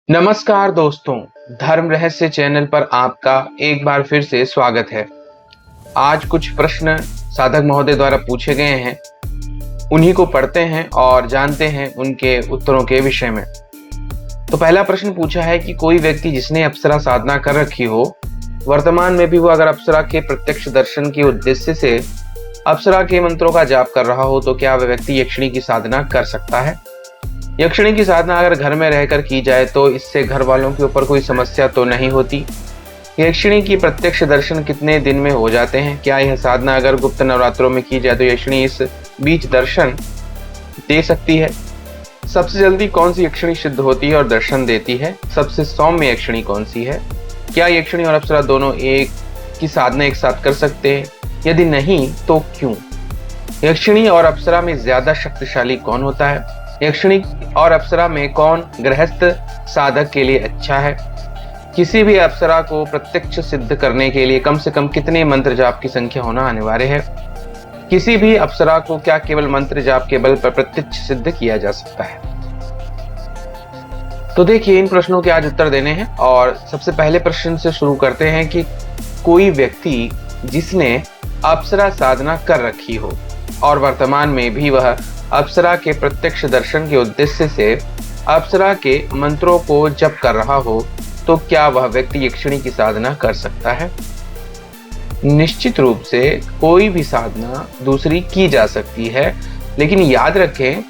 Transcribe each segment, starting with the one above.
नमस्कार दोस्तों, धर्म रहस्य चैनल पर आपका एक बार फिर से स्वागत है। आज कुछ प्रश्न साधक महोदय द्वारा पूछे गए हैं, उन्हीं को पढ़ते हैं और जानते हैं उनके उत्तरों के विषय में। तो पहला प्रश्न पूछा है कि कोई व्यक्ति जिसने अप्सरा साधना कर रखी हो, वर्तमान में भी वो अगर अप्सरा के प्रत्यक्ष दर्शन के उद्देश्य से अप्सरा के मंत्रों का जाप कर रहा हो तो क्या वह व्यक्ति यक्षिणी की साधना कर सकता है? यक्षिणी की साधना अगर घर में रहकर की जाए तो इससे घर वालों के ऊपर कोई समस्या तो नहीं होती। यक्षिणी की प्रत्यक्ष दर्शन कितने दिन में हो जाते हैं? क्या यह साधना अगर गुप्त नवरात्रों में की जाए तो यक्षिणी इस बीच दर्शन दे सकती है? सबसे जल्दी कौन सी यक्षिणी सिद्ध होती है और दर्शन देती है? सबसे सौम्य यक्षिणी कौन सी है? क्या यक्षिणी और अप्सरा दोनों एक की साधना एक साथ कर सकते हैं? यदि नहीं तो क्यों? यक्षिणी और अप्सरा में ज्यादा शक्तिशाली कौन होता है? यक्षिणी और अप्सरा में कौन गृहस्थ साधक के लिए अच्छा है? किसी भी अप्सरा को प्रत्यक्ष सिद्ध करने के लिए कम से कम कितने मंत्र जाप की संख्या होना अनिवार्य है? किसी भी अप्सरा को क्या केवल मंत्र जाप के बल पर प्रत्यक्ष सिद्ध किया जा सकता है? तो देखिए, इन प्रश्नों के आज उत्तर देने हैं और सबसे पहले प्रश्न से शुरू करते हैं कि कोई व्यक्ति जिसने अप्सरा साधना कर रखी हो और वर्तमान में भी वह अप्सरा के प्रत्यक्ष दर्शन के उद्देश्य से अप्सरा के मंत्रों को जप कर रहा हो तो क्या वह व्यक्ति यक्षिणी की साधना कर सकता है? निश्चित रूप से कोई भी साधना दूसरी की जा सकती है, लेकिन याद रखें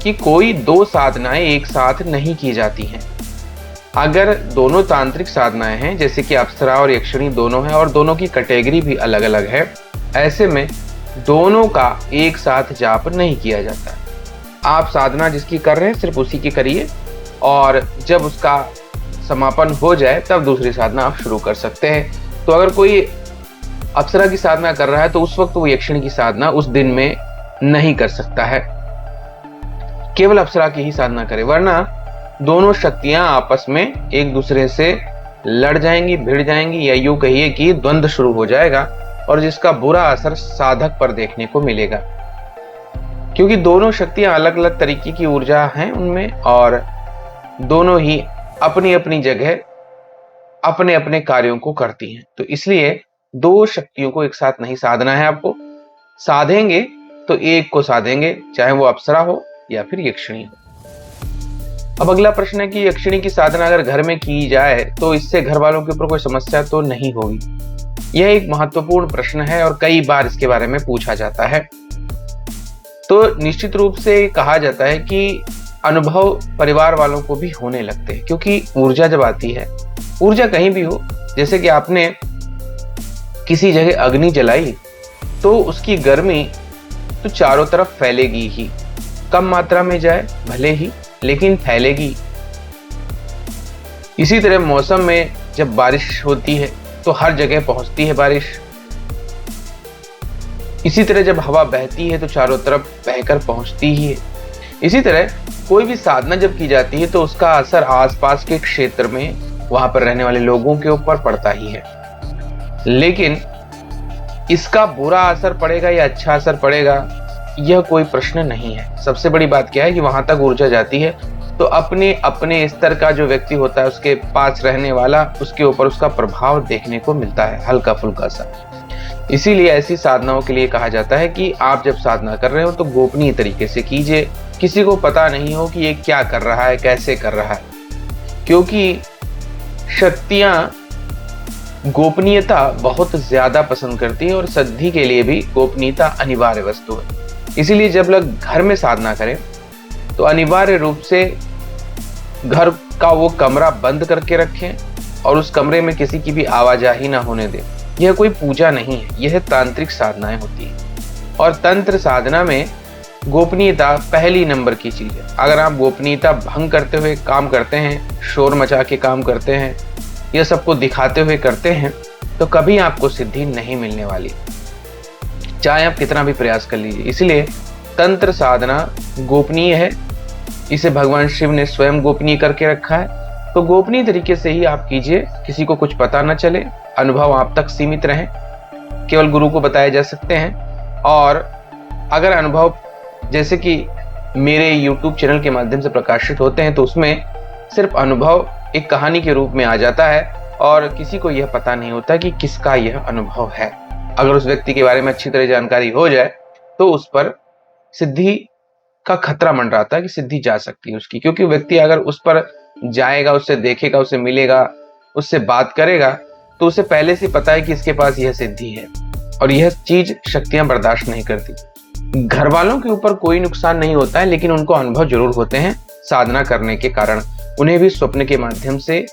कि कोई दो साधनाएं एक साथ नहीं की जाती हैं। अगर दोनों तांत्रिक साधनाएं हैं, जैसे कि अप्सरा और यक्षिणी दोनों हैं और दोनों की कैटेगरी भी अलग अलग है, ऐसे में दोनों का एक साथ जाप नहीं किया जाता। आप साधना जिसकी कर रहे हैं सिर्फ उसी की करिए और जब उसका समापन हो जाए तब दूसरी साधना आप शुरू कर सकते हैं। तो अगर कोई अप्सरा की साधना कर रहा है तो उस वक्त वो यक्षिणी की साधना उस दिन में नहीं कर सकता है, केवल अप्सरा की ही साधना करे, वरना दोनों शक्तियां आपस में एक दूसरे से लड़ जाएंगी, भिड़ जाएंगी, या यूं कहिए कि द्वंद्व शुरू हो जाएगा और जिसका बुरा असर साधक पर देखने को मिलेगा, क्योंकि दोनों शक्तियां अलग अलग तरीके की ऊर्जा हैं उनमें और दोनों ही अपनी अपनी जगह अपने अपने कार्यों को करती हैं। तो इसलिए दो शक्तियों को एक साथ नहीं साधना है। आपको साधेंगे तो एक को साधेंगे, चाहे वो अप्सरा हो या फिर यक्षिणी हो। अब अगला प्रश्न है कि यक्षिणी की साधना अगर घर में की जाए तो इससे घर वालों के ऊपर कोई समस्या तो नहीं होगी? यह एक महत्वपूर्ण प्रश्न है और कई बार इसके बारे में पूछा जाता है। तो निश्चित रूप से कहा जाता है कि अनुभव परिवार वालों को भी होने लगते हैं, क्योंकि ऊर्जा जब आती है, ऊर्जा कहीं भी हो, जैसे कि आपने किसी जगह अग्नि जलाई तो उसकी गर्मी तो चारों तरफ फैलेगी ही, कम मात्रा में जाए भले ही, लेकिन फैलेगी। इसी तरह मौसम में जब बारिश होती है तो हर जगह पहुंचती है बारिश। इसी तरह जब हवा बहती है तो चारों तरफ बहकर पहुंचती ही है। इसी तरह कोई भी साधना जब की जाती है तो उसका असर आसपास के क्षेत्र में वहां पर रहने वाले लोगों के ऊपर पड़ता ही है, लेकिन इसका बुरा असर पड़ेगा या अच्छा असर पड़ेगा यह कोई प्रश्न नहीं है। सबसे बड़ी बात क्या है कि वहां तक ऊर्जा जाती है तो अपने अपने स्तर का जो व्यक्ति होता है उसके पास रहने वाला, उसके ऊपर उसका प्रभाव देखने को मिलता है, हल्का फुल्का सा। इसीलिए ऐसी साधनाओं के लिए कहा जाता है कि आप जब साधना कर रहे हो तो गोपनीय तरीके से कीजिए, किसी को पता नहीं हो कि ये क्या कर रहा है, कैसे कर रहा है, क्योंकि शक्तियां गोपनीयता बहुत ज्यादा पसंद करती है और सिद्धि के लिए भी गोपनीयता अनिवार्य वस्तु है। इसीलिए जब लोग घर में साधना करें तो अनिवार्य रूप से घर का वो कमरा बंद करके रखें और उस कमरे में किसी की भी आवाजाही ना होने दें। यह कोई पूजा नहीं है, यह तांत्रिक साधनाएं होती है और तंत्र साधना में गोपनीयता पहली नंबर की चीज है। अगर आप गोपनीयता भंग करते हुए काम करते हैं, शोर मचा के काम करते हैं, यह सबको दिखाते हुए करते हैं, तो कभी आपको सिद्धि नहीं मिलने वाली, चाहे आप कितना भी प्रयास कर लीजिए। इसलिए तंत्र साधना गोपनीय है, इसे भगवान शिव ने स्वयं गोपनीय करके रखा है। तो गोपनीय तरीके से ही आप कीजिए, किसी को कुछ पता न चले, अनुभव आप तक सीमित रहें, केवल गुरु को बताए जा सकते हैं। और अगर अनुभव जैसे कि मेरे YouTube चैनल के माध्यम से प्रकाशित होते हैं तो उसमें सिर्फ अनुभव एक कहानी के रूप में आ जाता है और किसी को यह पता नहीं होता कि किसका यह अनुभव है। अगर उस व्यक्ति के बारे में अच्छी तरह जानकारी हो जाए तो उस पर सिद्धि का खतरा मंडराता है कि सिद्धि जा सकती है उसकी, क्योंकि व्यक्ति अगर उस पर जाएगा, उससे देखेगा, उससे मिलेगा, उससे बात करेगा तो उसे पहले से पता है कि इसके पास यह सिद्धि है और यह चीज शक्तियां बर्दाश्त नहीं करती। घर वालों के ऊपर कोई नुकसान नहीं होता है, लेकिन उनको अनुभव जरूर होते हैं साधना करने के कारण। उन्हें भी स्वप्न के माध्यम से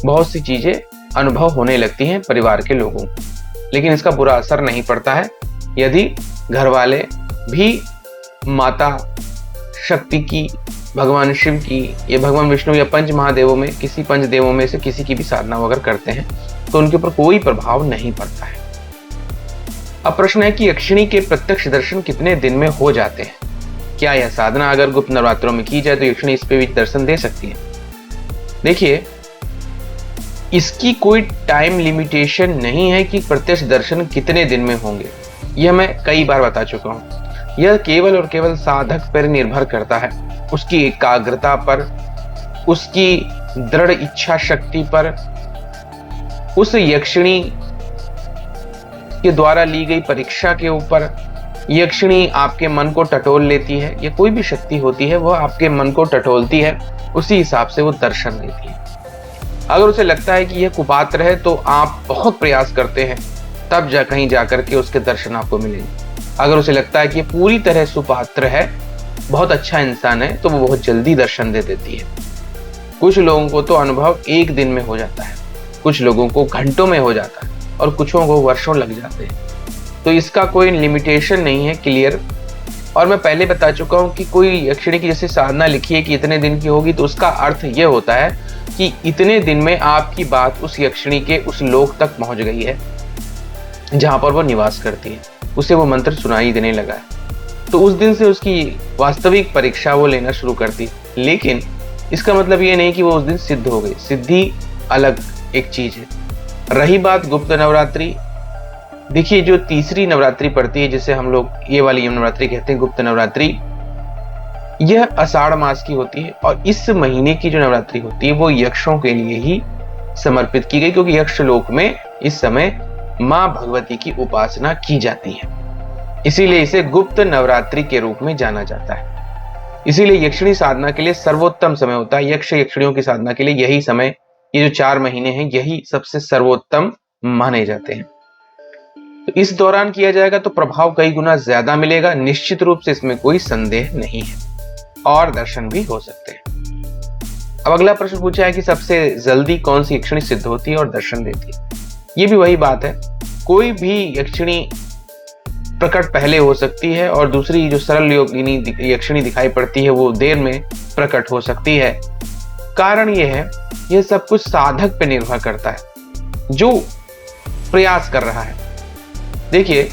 बहुत सी चीजें अनुभव होने लगती हैं परिवार के लोगों को, लेकिन इसका बुरा असर नहीं पड़ता है यदि घर वाले भी माता शक्ति की, भगवान शिव की या भगवान विष्णु या पंच महादेवों में किसी पंच देवों में से किसी की भी साधना वगैरह करते हैं तो उनके ऊपर कोई प्रभाव नहीं पड़ता है। अब प्रश्न है कि यक्षिणी के प्रत्यक्ष दर्शन कितने दिन में हो जाते हैं? क्या यह साधना अगर गुप्त नवरात्रों में की जाए तो यक्षिणी इस पे भी दर्शन दे सकती है? देखिए, इसकी कोई टाइम लिमिटेशन नहीं है कि प्रत्यक्ष दर्शन कितने दिन में होंगे। यह मैं कई बार बता चुका हूं। यह केवल और केवल साधक पर निर्भर करता है, उसकी एकाग्रता पर, उसकी दृढ़ इच्छा शक्ति पर, उस यक्षिणी के द्वारा ली गई परीक्षा के ऊपर। यक्षिणी आपके मन को टटोल लेती है, या कोई भी शक्ति होती है वह आपके मन को टटोलती है, उसी हिसाब से वो दर्शन देती है। अगर उसे लगता है कि यह कुपात्र है तो आप बहुत प्रयास करते हैं, तब कहीं जाकर के उसके दर्शन आपको मिलेंगे। अगर उसे लगता है कि यह पूरी तरह सुपात्र है, बहुत अच्छा इंसान है, तो वो बहुत जल्दी दर्शन दे देती है। कुछ लोगों को तो अनुभव एक दिन में हो जाता है, कुछ लोगों को घंटों में हो जाता है और कुछों को वर्षों लग जाते हैं। तो इसका कोई लिमिटेशन नहीं है, क्लियर। और मैं पहले बता चुका हूं कि कोई यक्षिणी की जैसे साधना लिखी है कि इतने दिन की होगी, तो उसका अर्थ यह होता है कि इतने दिन में आपकी बात उस यक्षिणी के उस लोक तक पहुंच गई है जहां पर वो निवास करती है, उसे वो मंत्र सुनाई देने लगा है, तो उस दिन से उसकी वास्तविक परीक्षा वो लेना शुरू करती है। लेकिन इसका मतलब ये नहीं कि वो उस दिन सिद्ध हो गई। सिद्धि अलग एक चीज है। रही बात गुप्त नवरात्रि, देखिए जो तीसरी नवरात्रि पड़ती है, जिसे हम लोग ये वाली नवरात्रि कहते हैं गुप्त नवरात्रि, यह आषाढ़ मास की होती है और इस महीने की जो नवरात्रि होती है वो यक्षों के लिए ही समर्पित की गई, क्योंकि यक्ष लोक में इस समय मां भगवती की उपासना की जाती है, इसीलिए इसे गुप्त नवरात्रि के रूप में जाना जाता है। इसीलिए यक्षिणी साधना के लिए सर्वोत्तम समय होता है। यक्ष यक्षिणियों की साधना के लिए यही समय, ये जो 4 महीने हैं, यही सबसे सर्वोत्तम माने जाते हैं। तो इस दौरान किया जाएगा तो प्रभाव कई गुना ज्यादा मिलेगा, निश्चित रूप से, इसमें कोई संदेह नहीं है, और दर्शन भी हो सकते हैं। अब अगला प्रश्न पूछा है कि सबसे जल्दी कौन सी यक्षिणी सिद्ध होती है और दर्शन देती है? ये भी वही बात है, कोई भी यक्षिणी प्रकट पहले हो सकती है और दूसरी जो सरल योगिनी यक्षिणी दिखाई पड़ती है वो देर में प्रकट हो सकती है। कारण यह है, यह सब कुछ साधक पे निर्भर करता है जो प्रयास कर रहा है। देखिए,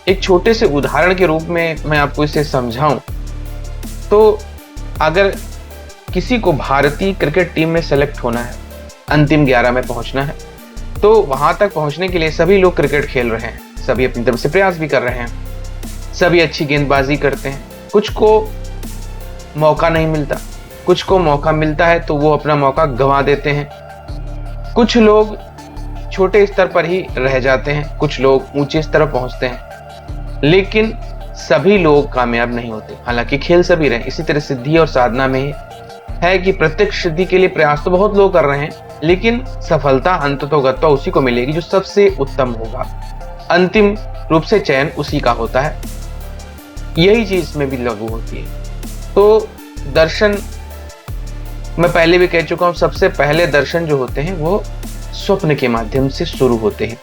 एक छोटे से उदाहरण के रूप में मैं आपको इसे समझाऊं तो अगर किसी को भारतीय क्रिकेट टीम में सेलेक्ट होना है, अंतिम 11 में पहुंचना है, तो वहां तक पहुंचने के लिए सभी लोग क्रिकेट खेल रहे हैं, सभी अपनी तरफ से प्रयास भी कर रहे हैं, सभी अच्छी गेंदबाजी करते हैं। कुछ को मौका नहीं मिलता, कुछ को मौका मिलता है तो वो अपना मौका गंवा देते हैं। कुछ लोग छोटे स्तर पर ही रह जाते हैं, कुछ लोग ऊंचे स्तर पर पहुंचते हैं, लेकिन सभी लोग कामयाब नहीं होते। हालांकि खेल सभी रहे। इसी तरह सिद्धि और साधना में है कि प्रत्यक्ष सिद्धि के लिए प्रयास तो बहुत लोग कर रहे हैं, लेकिन सफलता अंततोगत्वा उसी को मिलेगी जो सबसे उत्तम होगा। अंतिम रूप से चयन उसी का होता है। यही चीज इसमें भी लागू होती है। तो दर्शन मैं पहले भी कह चुका हूं, सबसे पहले दर्शन जो होते हैं वो स्वप्न के माध्यम से शुरू होते हैं,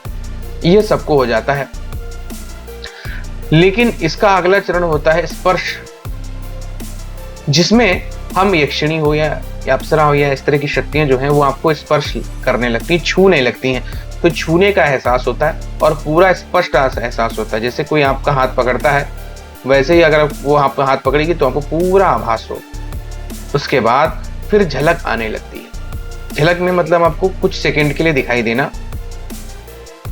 यह सबको हो जाता है। लेकिन इसका अगला चरण होता है स्पर्श, जिसमें हम यक्षिणी हो या अप्सरा हो या इस तरह की शक्तियां जो हैं वो आपको स्पर्श करने लगती हैं, छूने लगती हैं। तो छूने का एहसास होता है और पूरा स्पष्ट एहसास होता है। जैसे कोई आपका हाथ पकड़ता है, वैसे ही अगर वो आपका हाथ पकड़ेगी तो आपको पूरा आभास हो। उसके बाद फिर झलक आने लगती है। झलक में मतलब आपको कुछ सेकंड के लिए दिखाई देना।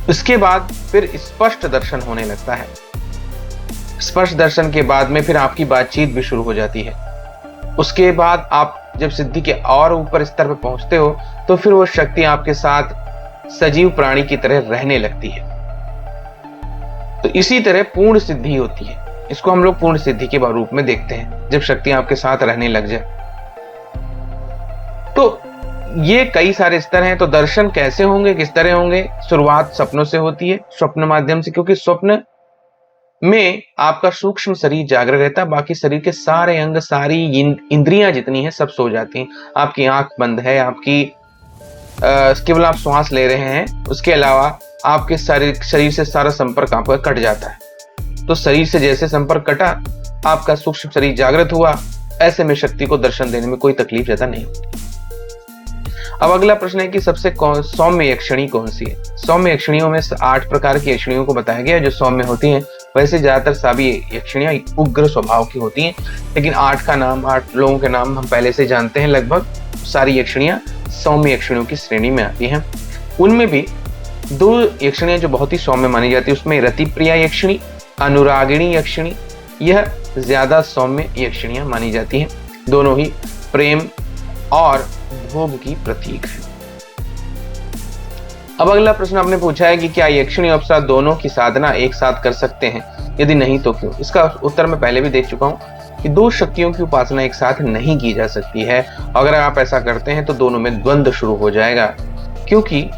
उसके बाद फिर स्पष्ट दर्शन होने लगता है। स्पष्ट दर्शन के बाद में फिर आपकी बातचीत भी शुरू हो जाती है। उसके बाद आप जब सिद्धि के और ऊपर स्तर पर पहुंचते हो तो फिर वो शक्ति आपके साथ सजीव प्राणी की तरह रहने लगती है। तो इसी तरह पूर्ण सिद्धि होती है, इसको हम लोग पूर्ण सिद्धि के रूप में देखते हैं, जब शक्ति आपके साथ रहने लग जाए। तो ये कई सारे स्तर हैं। तो दर्शन कैसे होंगे, किस तरह होंगे? शुरुआत सपनों से होती है, स्वप्न माध्यम से, क्योंकि स्वप्न में आपका सूक्ष्म शरीर जागृत रहता है, बाकी शरीर के सारे अंग, सारी इंद्रियां जितनी हैं सब सो जाती हैं। आपकी आंख बंद है, आपकी केवल आप श्वास ले रहे हैं, उसके अलावा आपके शरीर से सारा संपर्क आपका कट जाता है। तो शरीर से जैसे संपर्क कटा, आपका सूक्ष्म शरीर जागृत हुआ, ऐसे में शक्ति को दर्शन देने में कोई तकलीफ ज्यादा नहीं होती। अब अगला प्रश्न है कि सबसे सौम्य यक्षिणी कौन सी है? सौम्य यक्षिणियों में 8 प्रकार की यक्षिणियों को बताया गया है जो सौम्य होती हैं। वैसे ज्यादातर सभी यक्षिणियां उग्र स्वभाव की होती हैं, लेकिन 8 लोगों के नाम हम पहले से जानते हैं। लगभग सारी यक्षिणियां सौम्य यक्षिणियों की श्रेणी में आती हैं। उनमें भी 2 यक्षिणियां जो बहुत ही सौम्य मानी जाती है, उसमें रतिप्रिया यक्षिणी, अनुरागिणी यक्षिणी, यह ज्यादा सौम्य यक्षिणियां मानी जाती हैं। दोनों ही प्रेम और भोग की प्रतीक है। अब अगला प्रश्न आपने पूछा है कि क्या यक्षिणी और अप्सरा दोनों की साधना एक साथ कर सकते हैं? यदि नहीं तो क्यों? इसका उत्तर मैं पहले भी दे चुका हूं कि 2 शक्तियों की उपासना एक साथ नहीं की जा सकती है। अगर आप ऐसा करते हैं तो दोनों में द्वंद्व शुरू हो जाएगा, क्योंकि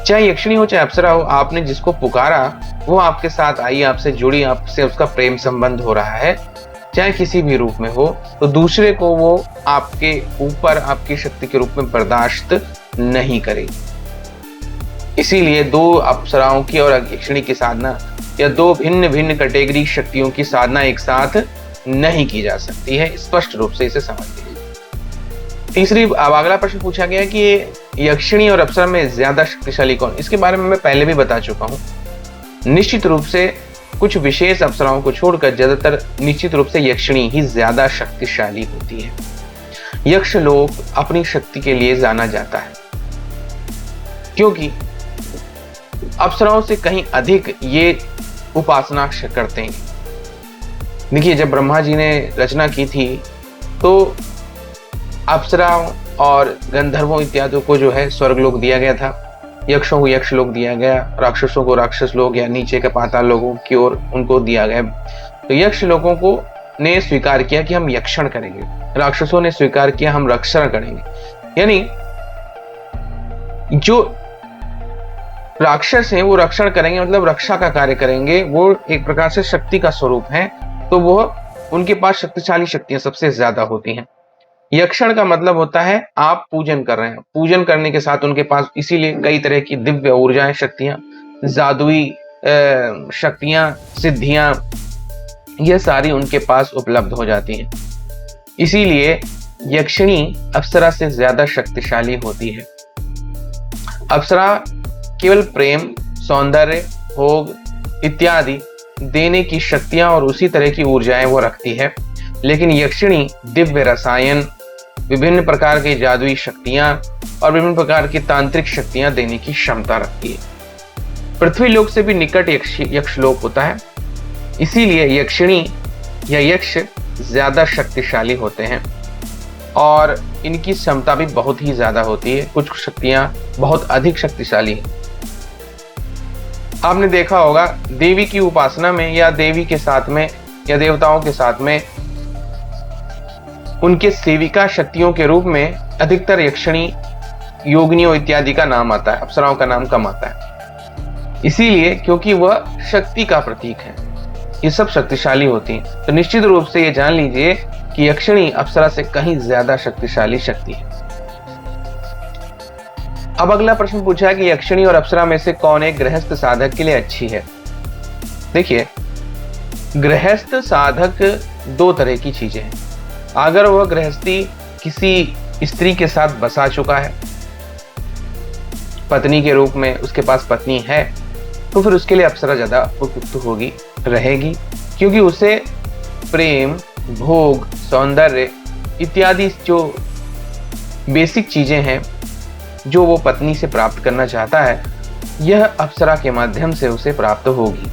चाहे यक्षिणी हो चाहे अप्सरा हो, आपने जिसको पुकारा वो आपके साथ आई, आपसे जुड़ी, आपसे उसका प्रेम संबंध हो रहा है, चाहे किसी भी रूप में हो, तो दूसरे को वो आपके ऊपर आपकी शक्ति के रूप में बर्दाश्त नहीं करेगी। इसीलिए 2 अप्सराओं की और यक्षिणी की साधना या 2 भिन्न भिन्न कैटेगरी शक्तियों की साधना एक साथ नहीं की जा सकती है। स्पष्ट रूप से इसे समझ लीजिए। तीसरी, अब अगला प्रश्न पूछा गया कि यक्षिणी और अप्सरा में ज्यादा शक्तिशाली कौन? इसके बारे में मैं पहले भी बता चुका हूं। निश्चित रूप से कुछ विशेष अप्सराओं को छोड़कर ज्यादातर निश्चित रूप से यक्षिणी ही ज्यादा शक्तिशाली होती है। यक्ष लोग अपनी शक्ति के लिए जाना जाता है, क्योंकि अप्सराओं से कहीं अधिक ये उपासना करते हैं। देखिए, जब ब्रह्मा जी ने रचना की थी तो अप्सराओं और गंधर्वों इत्यादि को जो है स्वर्गलोक दिया गया था, यक्षों को यक्ष लोक दिया गया, राक्षसों को राक्षस लोक या नीचे के पाताल लोगों की ओर उनको दिया गया। तो यक्ष लोगों को ने स्वीकार किया कि हम यक्षण करेंगे, राक्षसों ने स्वीकार किया हम रक्षण करेंगे। यानी जो राक्षस हैं वो रक्षण करेंगे, मतलब रक्षा का कार्य करेंगे। वो एक प्रकार से शक्ति का स्वरूप है, तो वो उनके पास शक्तिशाली शक्तियां सबसे ज्यादा होती हैं। यक्षण का मतलब होता है आप पूजन कर रहे हैं, पूजन करने के साथ उनके पास इसीलिए कई तरह की दिव्य ऊर्जाएं, शक्तियां, जादुई शक्तियां, सिद्धियां, यह सारी उनके पास उपलब्ध हो जाती हैं। इसीलिए यक्षिणी अप्सरा से ज्यादा शक्तिशाली होती है। अप्सरा केवल प्रेम, सौंदर्य, भोग इत्यादि देने की शक्तियां और उसी तरह की ऊर्जाएं वो रखती है, लेकिन यक्षिणी दिव्य रसायन, विभिन्न प्रकार की जादुई शक्तियां और विभिन्न प्रकार की तांत्रिक शक्तियां देने की क्षमता रखती है। पृथ्वी लोक से भी निकट यक्ष लोक होता है, इसीलिए यक्षिणी या यक्ष ज्यादा शक्तिशाली होते हैं और इनकी क्षमता भी बहुत ही ज्यादा होती है। कुछ शक्तियां बहुत अधिक शक्तिशाली हैं। आपने देखा होगा देवी की उपासना में या देवी के साथ में या देवताओं के साथ में उनके सेविका शक्तियों के रूप में अधिकतर यक्षिणी, योगिनियों इत्यादि का नाम आता है, अप्सराओं का नाम कम आता है। इसीलिए क्योंकि वह शक्ति का प्रतीक है, ये सब शक्तिशाली होती हैं। तो निश्चित रूप से ये जान लीजिए कि यक्षिणी अप्सरा से कहीं ज्यादा शक्तिशाली शक्ति है। अब अगला प्रश्न पूछा है कि यक्षिणी और अप्सरा में से कौन एक गृहस्थ साधक के लिए अच्छी है? देखिए, गृहस्थ साधक 2 तरह की चीजें हैं। अगर वह गृहस्थी किसी स्त्री के साथ बसा चुका है, पत्नी के रूप में उसके पास पत्नी है, तो फिर उसके लिए अप्सरा ज्यादा उपयुक्त होगी, रहेगी, क्योंकि उसे प्रेम, भोग, सौंदर्य इत्यादि जो बेसिक चीजें हैं जो वो पत्नी से प्राप्त करना चाहता है, यह अप्सरा के माध्यम से उसे प्राप्त होगी।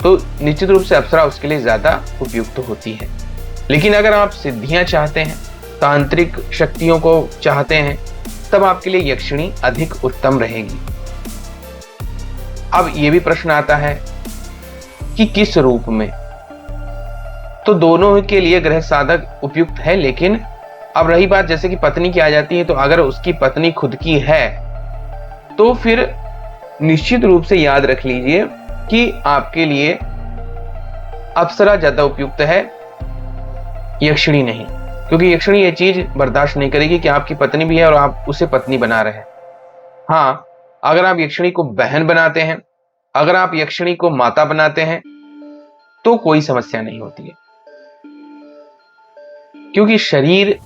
तो निश्चित रूप से अप्सरा उसके लिए ज्यादा उपयुक्त होती है। लेकिन अगर आप सिद्धियां चाहते हैं, तांत्रिक शक्तियों को चाहते हैं, तब आपके लिए यक्षिणी अधिक उत्तम रहेगी। अब ये भी प्रश्न आता है कि किस रूप में, तो दोनों के लिए ग्रह साधक उपयुक्त है। लेकिन अब रही बात जैसे कि पत्नी की आ जाती है, तो अगर उसकी पत्नी खुद की है तो फिर निश्चित रूप से याद रख लीजिए कि आपके लिए अप्सरा ज्यादा उपयुक्त है, यक्षिणी नहीं। क्योंकि यक्षिणी ये चीज बर्दाश्त नहीं करेगी कि आपकी पत्नी भी है और आप उसे पत्नी बना रहे हैं। हाँ, अगर आप यक्षिणी को बहन बनाते हैं, अगर आप यक्षिणी को माता बनाते हैं, तो कोई समस्या नहीं होती है, क्योंकि शरीर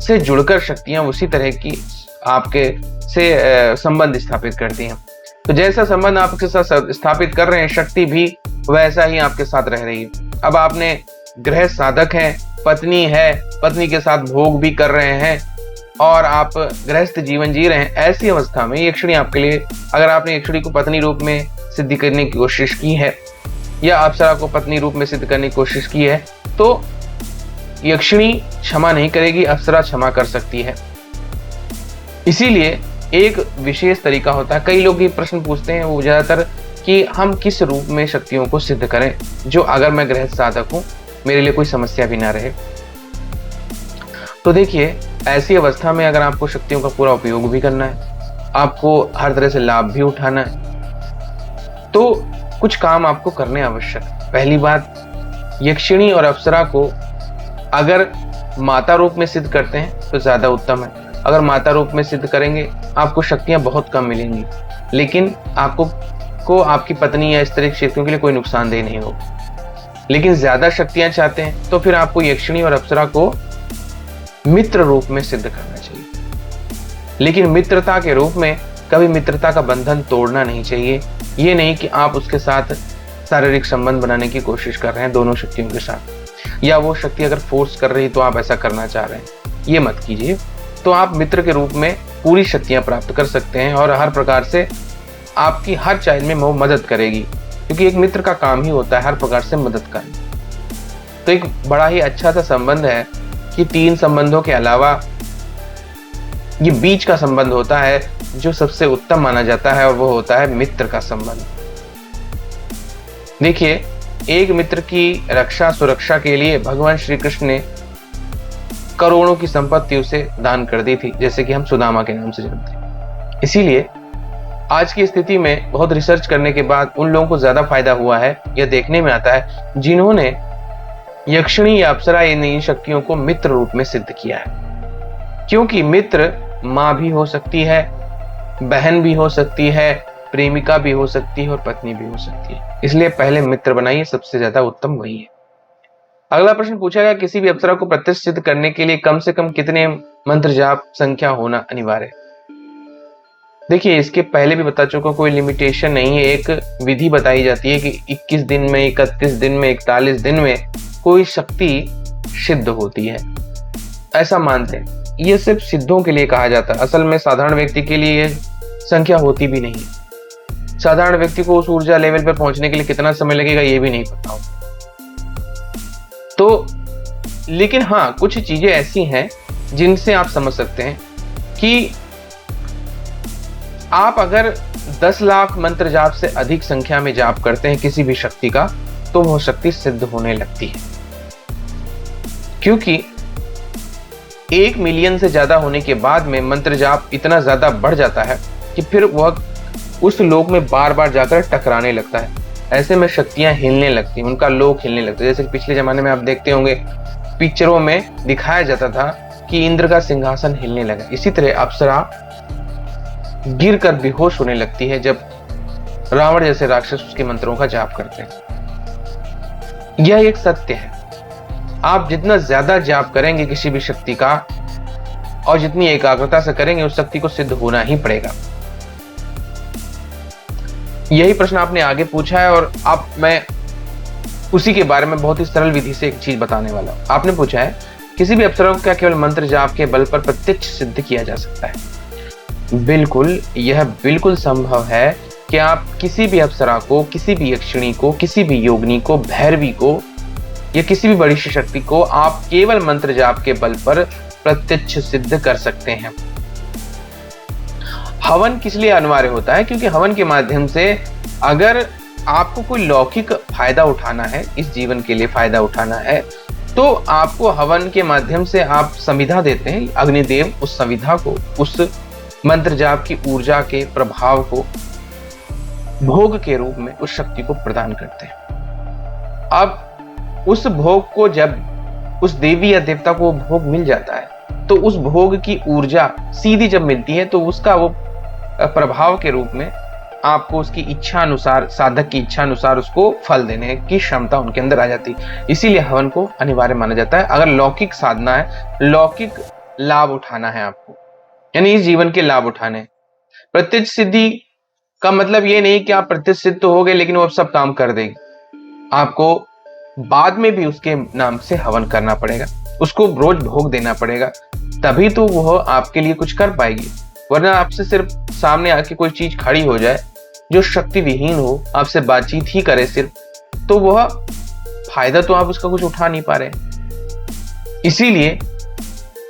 से जुड़कर शक्तियां उसी तरह की आपके से संबंध स्थापित करती हैं। तो जैसा संबंध आपके साथ स्थापित कर रहे हैं, शक्ति भी वैसा ही आपके साथ रह रही है। अब आपने ग्रह साधक हैं, पत्नी है, पत्नी के साथ भोग भी कर रहे हैं और आप गृहस्थ जीवन जी रहे हैं, ऐसी अवस्था में यक्षिणी आपके लिए, अगर आपने यक्षिणी को पत्नी रूप में सिद्ध करने की कोशिश की है या अप्सरा को पत्नी रूप में सिद्ध करने की कोशिश की है, तो यक्षिणी क्षमा नहीं करेगी, अप्सरा क्षमा कर सकती है। इसीलिए एक विशेष तरीका होता है। कई लोग ये प्रश्न पूछते हैं वो ज्यादातर कि हम किस रूप में शक्तियों को सिद्ध करें जो अगर मैं गृह साधक हूं मेरे लिए कोई समस्या भी ना रहे। तो देखिए, ऐसी अवस्था में अगर आपको शक्तियों का पूरा उपयोग भी करना है, आपको हर तरह से लाभ भी उठाना है, तो कुछ काम आपको करने आवश्यक है। पहली बात, यक्षिणी और अप्सरा को अगर माता रूप में सिद्ध करते हैं तो ज्यादा उत्तम है। अगर माता रूप में सिद्ध करेंगे आपको शक्तियां बहुत कम मिलेंगी, लेकिन आपको आपकी पत्नी या इस तरह की शक्तियों के लिए कोई नुकसानदेह नहीं होगा। लेकिन ज्यादा शक्तियां चाहते हैं तो फिर आपको यक्षिणी और अप्सरा को मित्र रूप में सिद्ध करना चाहिए। लेकिन मित्रता के रूप में कभी मित्रता का बंधन तोड़ना नहीं चाहिए। ये नहीं कि आप उसके साथ शारीरिक संबंध बनाने की कोशिश कर रहे हैं दोनों शक्तियों के साथ, या वो शक्ति अगर फोर्स कर रही तो आप ऐसा करना चाह रहे हैं, ये मत कीजिए। तो आप मित्र के रूप में पूरी शक्तियां प्राप्त कर सकते हैं और हर प्रकार से आपकी हर चाइल में वो मदद करेगी, क्योंकि एक मित्र का काम ही होता है हर प्रकार से मदद करना। तो एक बड़ा ही अच्छा सा संबंध है कि 3 संबंधों के अलावा ये बीच का संबंध होता है जो सबसे उत्तम माना जाता है, और वो होता है मित्र का संबंध। देखिए, एक मित्र की रक्षा सुरक्षा के लिए भगवान श्री कृष्ण ने करोड़ों की संपत्ति उसे दान कर दी थी, जैसे कि हम सुदामा के नाम से जानते हैं। इसीलिए आज की स्थिति में बहुत रिसर्च करने के बाद उन लोगों को ज्यादा फायदा हुआ है, यह देखने में आता है जिन्होंने यक्षिणी या अप्सरा इन शक्तियों को मित्र रूप में सिद्ध किया है। क्योंकि मित्र मां भी हो सकती है, बहन भी हो सकती है, प्रेमिका भी हो सकती है और पत्नी भी हो सकती है। इसलिए पहले मित्र बनाइए, सबसे ज्यादा उत्तम वही है। अगला प्रश्न पूछा गया, किसी भी अप्सरा को प्रत्यक्ष सिद्ध करने के लिए कम से कम कितने मंत्र जाप संख्या होना अनिवार्य है? देखिए, इसके पहले भी बता चुका, कोई लिमिटेशन नहीं है। एक विधि बताई जाती है कि 21 दिन में, 31 दिन में, 41 दिन में कोई शक्ति सिद्ध होती है, ऐसा मानते हैं। ये सिर्फ सिद्धों के लिए कहा जाता है। असल में साधारण व्यक्ति के लिए ये संख्या होती भी नहीं। साधारण व्यक्ति को उस ऊर्जा लेवल पर पहुंचने के लिए कितना समय लगेगा ये भी नहीं पता हो। तो लेकिन हाँ, कुछ चीजें ऐसी हैं जिनसे आप समझ सकते हैं कि आप अगर 10 लाख मंत्र जाप से अधिक संख्या में जाप करते हैं किसी भी शक्ति का, तो वह शक्ति सिद्ध होने लगती है। क्योंकि 1 मिलियन से ज्यादा होने के बाद में मंत्र जाप इतना ज्यादा बढ़ जाता है कि फिर वह उस लोक में बार बार जाकर टकराने लगता है। ऐसे में शक्तियां हिलने लगती हैं, उनका लोक हिलने लगता है। जैसे पिछले जमाने में आप देखते होंगे, पिक्चरों में दिखाया जाता था कि इंद्र का सिंहासन हिलने लगा। इसी तरह अप्सरा गिरकर बेहोश होने लगती है जब रावण जैसे राक्षस उसके मंत्रों का जाप करते हैं। यह एक सत्य है। आप जितना ज्यादा जाप करेंगे किसी भी शक्ति का और जितनी एकाग्रता से करेंगे, उस शक्ति को सिद्ध होना ही पड़ेगा। यही प्रश्न आपने आगे पूछा है और अब मैं उसी के बारे में बहुत ही सरल विधि से एक चीज बताने वाला हूं। आपने पूछा है, किसी भी अप्सरा को क्या केवल मंत्र जाप के बल पर प्रत्यक्ष सिद्ध किया जा सकता है? बिल्कुल, यह बिल्कुल संभव है कि आप किसी भी अप्सरा को, किसी भी यक्षिणी को, किसी भी योगिनी को, भैरवी को या किसी भी बड़ी शक्ति को आप केवल मंत्र जाप के बल पर प्रत्यक्ष सिद्ध कर सकते हैं। हवन किस लिए अनिवार्य होता है? क्योंकि हवन के माध्यम से अगर आपको कोई लौकिक फायदा उठाना है, इस जीवन के लिए फायदा उठाना है, तो आपको हवन के माध्यम से आप संविधा देते हैं। अग्निदेव उस संविधा को, उस मंत्र जाप की ऊर्जा के प्रभाव को भोग के रूप में उस शक्ति को प्रदान करते हैं। अब उस भोग को जब उस देवी या देवता को भोग मिल जाता है, तो उस भोग की ऊर्जा सीधी जब मिलती है, तो उसका वो प्रभाव के रूप में आपको उसकी इच्छा अनुसार, साधक की इच्छा अनुसार उसको फल देने की क्षमता उनके अंदर आ जाती है। इसीलिए हवन को अनिवार्य माना जाता है। अगर लौकिक साधना है, लौकिक लाभ उठाना है आपको, यानी इस जीवन के लाभ उठाने, प्रत्यक्ष सिद्धि का मतलब ये नहीं कि आप प्रत्यक्ष सिद्ध तो हो गए लेकिन वो अब सब काम कर देगी। आपको बाद में भी उसके नाम से हवन करना पड़ेगा, उसको रोज भोग देना पड़ेगा, तभी तो वो आपके लिए कुछ कर पाएगी। वरना आपसे सिर्फ सामने आके कोई चीज खड़ी हो जाए जो शक्ति विहीन हो, आपसे बातचीत ही करे सिर्फ, तो वह फायदा तो आप उसका कुछ उठा नहीं पा रहे। इसीलिए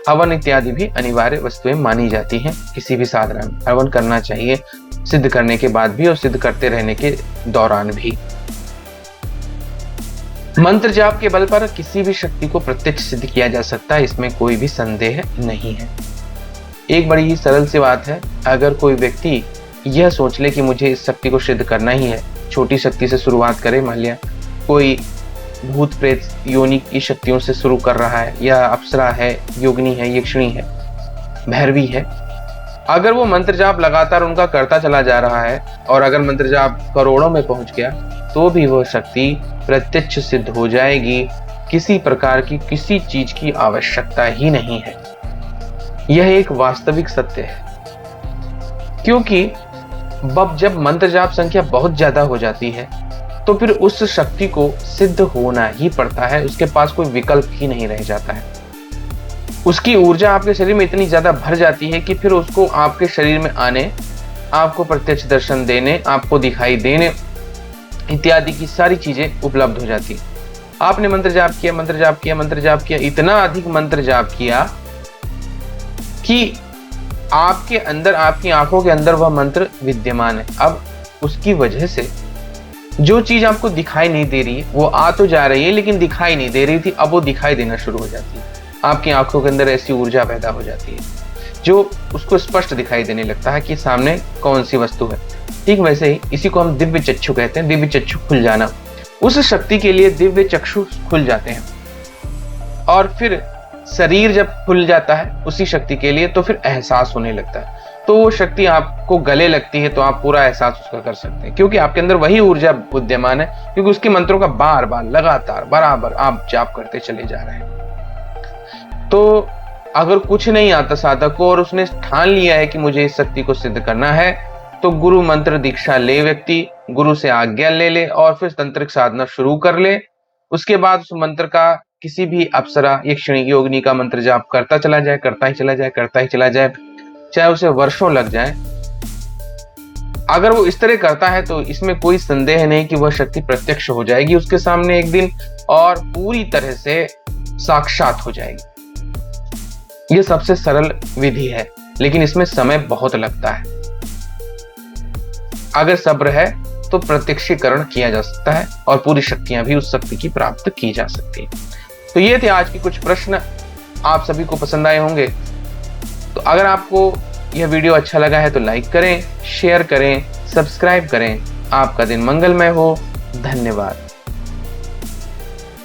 हवन इत्यादि भी अनिवार्य वस्तुएं मानी जाती हैं। किसी भी साधना में हवन करना चाहिए, सिद्ध करने के बाद भी और सिद्ध करते रहने के दौरान भी। मंत्र जाप के बल पर किसी भी शक्ति को प्रत्यक्ष सिद्ध किया जा सकता है, इसमें कोई भी संदेह नहीं है। एक बड़ी ही सरल सी बात है, अगर कोई व्यक्ति यह सोच ले कि मुझे इस शक्ति को सिद्ध करना ही है, छोटी शक्ति से शुरुआत करे, मान लिया कोई भूत प्रेत योनि की शक्तियों से शुरू कर रहा है, या अप्सरा है, योगिनी है, यक्षिणी है, भैरवी है, अगर वो मंत्र जाप लगातार उनका करता चला जा रहा है और अगर मंत्र जाप करोड़ों में पहुंच गया, तो भी वह शक्ति प्रत्यक्ष सिद्ध हो जाएगी। किसी प्रकार की किसी चीज की आवश्यकता ही नहीं है। यह एक वास्तविक सत्य है, क्योंकि जब मंत्र जाप संख्या बहुत ज्यादा हो जाती है, तो फिर उस शक्ति को सिद्ध होना ही पड़ता है, उसके पास कोई विकल्प ही नहीं रह जाता है। उसकी ऊर्जा आपके शरीर में इतनी ज्यादा भर जाती है कि फिर उसको आपके शरीर में आने, आपको प्रत्यक्ष दर्शन देने, आपको दिखाई देने इत्यादि की सारी चीजें उपलब्ध हो जाती है। आपने मंत्र जाप किया, मंत्र जाप किया, मंत्र जाप किया, इतना अधिक मंत्र जाप किया कि आपके अंदर, आपकी आंखों के अंदर वह मंत्र विद्यमान है। अब उसकी वजह से जो चीज आपको दिखाई नहीं दे रही है, वो आ तो जा रही है लेकिन दिखाई नहीं दे रही थी, अब वो दिखाई देना शुरू हो जाती है। आपकी आंखों के अंदर ऐसी ऊर्जा पैदा हो जाती है जो उसको स्पष्ट दिखाई देने लगता है कि सामने कौन सी वस्तु है। ठीक वैसे ही इसी को हम दिव्य चक्षु कहते हैं, दिव्य चक्षु खुल जाना। उस शक्ति के लिए दिव्य चक्षु खुल जाते हैं, और फिर शरीर जब खुल जाता है उसी शक्ति के लिए, तो फिर एहसास होने लगता है। तो वो शक्ति आपको गले लगती है तो आप पूरा एहसास उसका कर सकते हैं, क्योंकि आपके अंदर वही ऊर्जा विद्यमान है, क्योंकि उसके मंत्रों का बार बार लगातार बराबर आप जाप करते चले जा रहे हैं। तो अगर कुछ नहीं आता साधक को और उसने ठान लिया है कि मुझे इस शक्ति को सिद्ध करना है, तो गुरु मंत्र दीक्षा ले व्यक्ति, गुरु से आज्ञा ले ले और फिर तंत्रिक साधना शुरू कर ले। उसके बाद उस मंत्र का किसी भी अप्सरा, यक्षिणी, योगिनी का मंत्र जाप करता चला जाए, करता ही चला जाए, करता ही चला जाए, चाहे उसे वर्षों लग जाए। अगर वो इस तरह करता है तो इसमें कोई संदेह नहीं कि वह शक्ति प्रत्यक्ष हो जाएगी उसके सामने एक दिन, और पूरी तरह से साक्षात हो जाएगी। यह सबसे सरल विधि है, लेकिन इसमें समय बहुत लगता है। अगर सब्र है तो प्रत्यक्षीकरण किया जा सकता है और पूरी शक्तियां भी उस शक्ति की प्राप्त की जा सकती है। तो ये थे आज के कुछ प्रश्न, आप सभी को पसंद आए होंगे। तो अगर आपको यह वीडियो अच्छा लगा है तो लाइक करें, शेयर करें, सब्सक्राइब करें। आपका दिन मंगलमय हो। धन्यवाद।